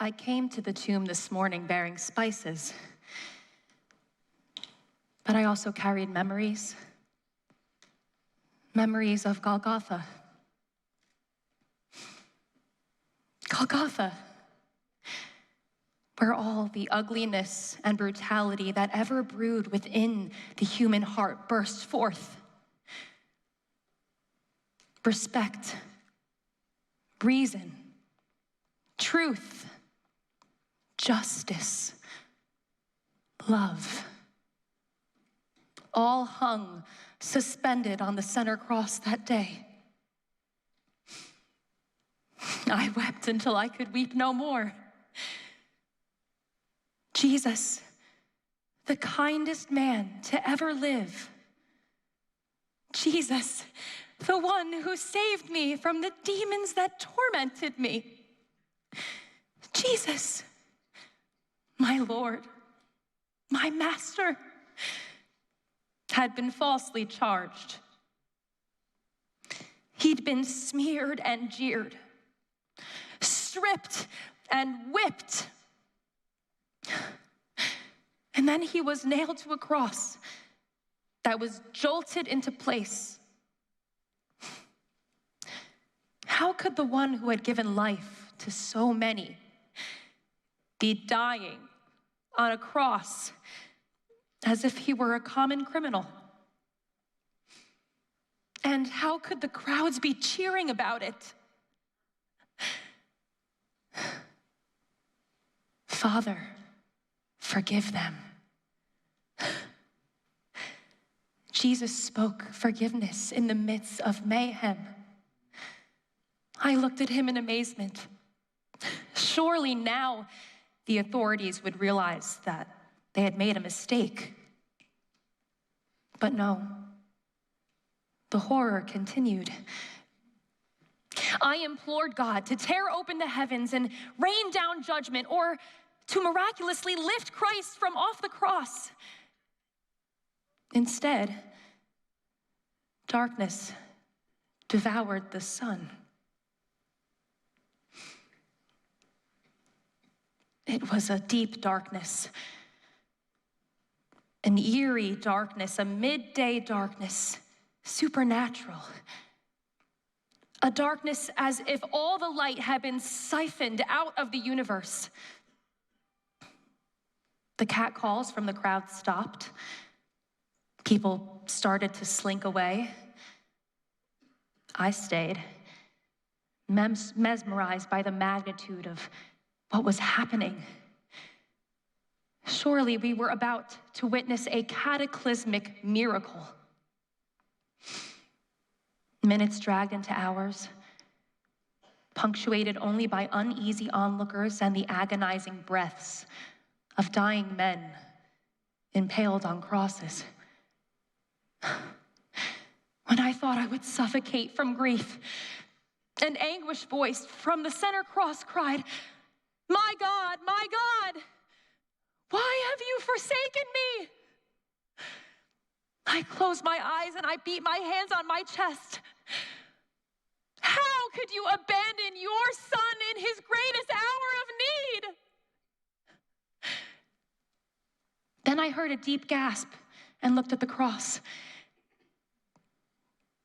I came to the tomb this morning bearing spices, but I also carried memories of Golgotha. Golgotha, where all the ugliness and brutality that ever brewed within the human heart burst forth. Respect, reason, truth, justice, love, all hung suspended on the center cross that day. I wept until I could weep no more. Jesus, the kindest man to ever live. Jesus, the one who saved me from the demons that tormented me. Jesus, my Lord, my Master, had been falsely charged. He'd been smeared and jeered, stripped and whipped. And then he was nailed to a cross that was jolted into place. How could the one who had given life to so many be dying on a cross as if he were a common criminal? And how could the crowds be cheering about it? Father, forgive them. Jesus spoke forgiveness in the midst of mayhem. I looked at him in amazement. Surely now the authorities would realize that they had made a mistake. But no, the horror continued. I implored God to tear open the heavens and rain down judgment, or to miraculously lift Christ from off the cross. Instead, darkness devoured the sun. It was a deep darkness, an eerie darkness, a midday darkness, supernatural. A darkness as if all the light had been siphoned out of the universe. The catcalls from the crowd stopped. People started to slink away. I stayed, mesmerized by the magnitude of what was happening. Surely we were about to witness a cataclysmic miracle. Minutes dragged into hours, punctuated only by uneasy onlookers and the agonizing breaths of dying men impaled on crosses. When I thought I would suffocate from grief, an anguished voice from the center cross cried, my God, why have you forsaken me? I closed my eyes and I beat my hands on my chest. How could you abandon your son in his greatest hour of need? Then I heard a deep gasp and looked at the cross.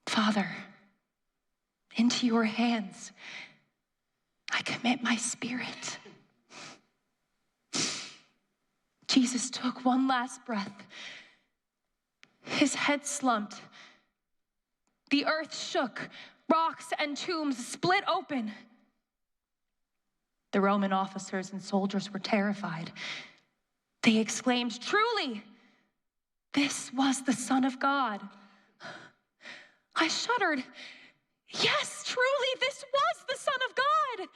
Father, into your hands I commit my spirit. Jesus took one last breath. His head slumped. The earth shook. Rocks and tombs split open. The Roman officers and soldiers were terrified. They exclaimed, truly, this was the Son of God. I shuddered. Yes, truly, this was the Son of God.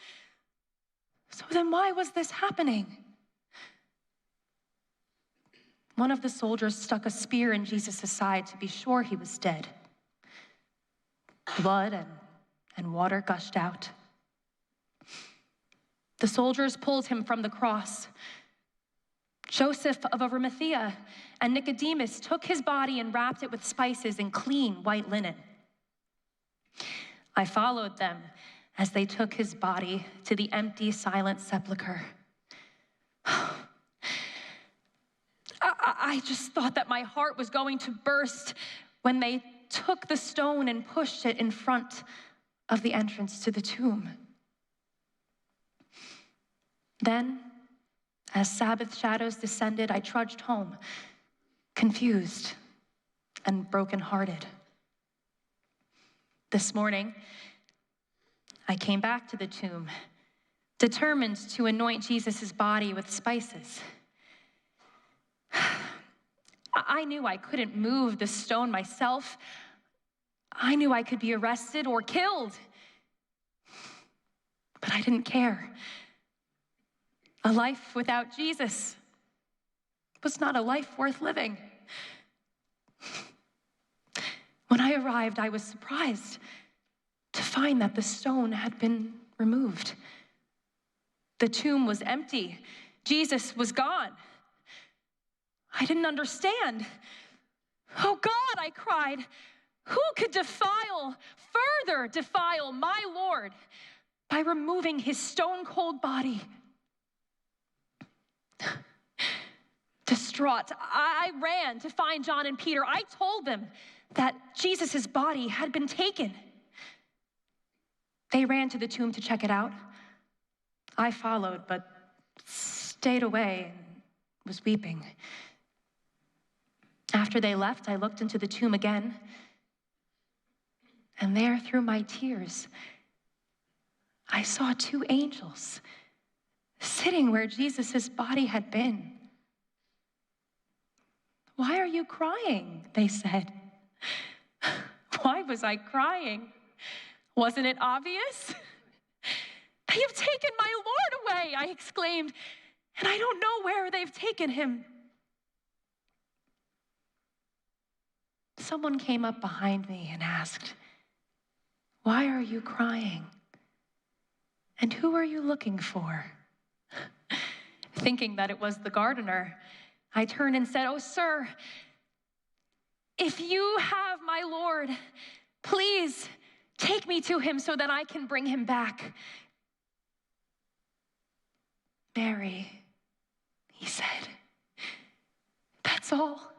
So then why was this happening? One of the soldiers stuck a spear in Jesus' side to be sure he was dead. Blood and water gushed out. The soldiers pulled him from the cross. Joseph of Arimathea and Nicodemus took his body and wrapped it with spices and clean white linen. I followed them, as they took his body to the empty, silent sepulcher. I just thought that my heart was going to burst when they took the stone and pushed it in front of the entrance to the tomb. Then, as Sabbath shadows descended, I trudged home, confused and brokenhearted. This morning, I came back to the tomb, determined to anoint Jesus' body with spices. I knew I couldn't move the stone myself. I knew I could be arrested or killed. But I didn't care. A life without Jesus was not a life worth living. When I arrived, I was surprised to find that the stone had been removed. The tomb was empty. Jesus was gone. I didn't understand. Oh God, I cried, who could further defile my Lord by removing his stone-cold body? Distraught, I ran to find John and Peter. I told them that Jesus' body had been taken. They ran to the tomb to check it out. I followed, but stayed away and was weeping. After they left, I looked into the tomb again, and there, through my tears, I saw two angels sitting where Jesus' body had been. "Why are you crying?" they said. Why was I crying? Wasn't it obvious? "They have taken my Lord away," I exclaimed, "and I don't know where they've taken him." Someone came up behind me and asked, "Why are you crying? And who are you looking for?" Thinking that it was the gardener, I turned and said, "Oh, sir, if you have my Lord, please take me to him so that I can bring him back." "Mary," he said. "That's all.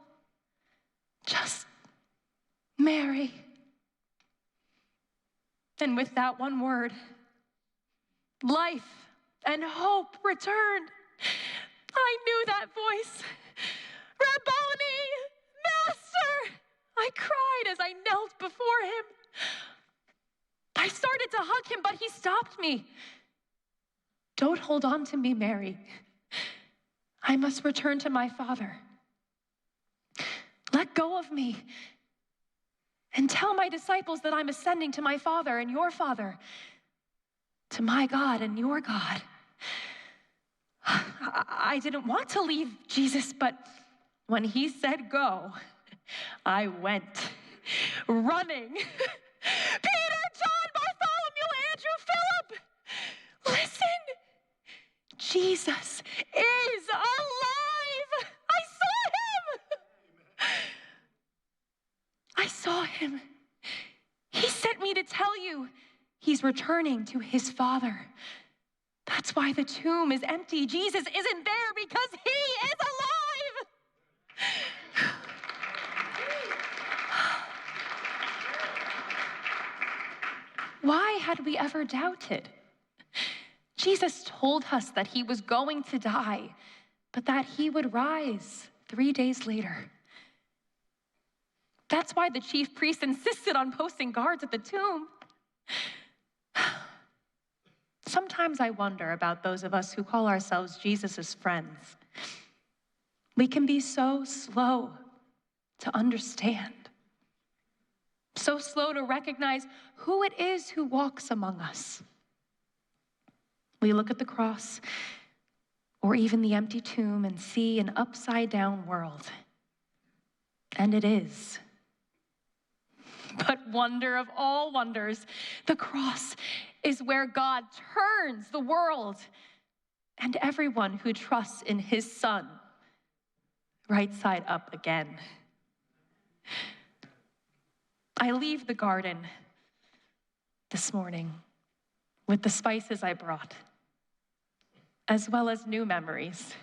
Just Mary." And with that one word, life and hope returned. I knew that voice. "Rabboni, Master!" I cried as I knelt before him. I started to hug him, but he stopped me. "Don't hold on to me, Mary. I must return to my Father. Let go of me and tell my disciples that I'm ascending to my Father and your Father, to my God and your God." I didn't want to leave Jesus, but when he said go, I went running. "Peter, John, Bartholomew, Andrew, Philip, listen, Jesus is alive. I saw him. He sent me to tell you he's returning to his Father. That's why the tomb is empty. Jesus isn't there because he is alive." Why had we ever doubted? Jesus told us that he was going to die, but that he would rise 3 days later. That's why the chief priest insisted on posting guards at the tomb. Sometimes I wonder about those of us who call ourselves Jesus' friends. We can be so slow to understand, so slow to recognize who it is who walks among us. We look at the cross or even the empty tomb and see an upside-down world. And it is. But wonder of all wonders, the cross is where God turns the world and everyone who trusts in his Son right side up again. I leave the garden this morning with the spices I brought, as well as new memories,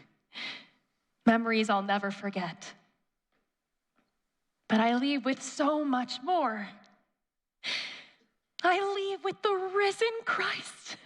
memories I'll never forget. But I leave with so much more. I leave with the risen Christ.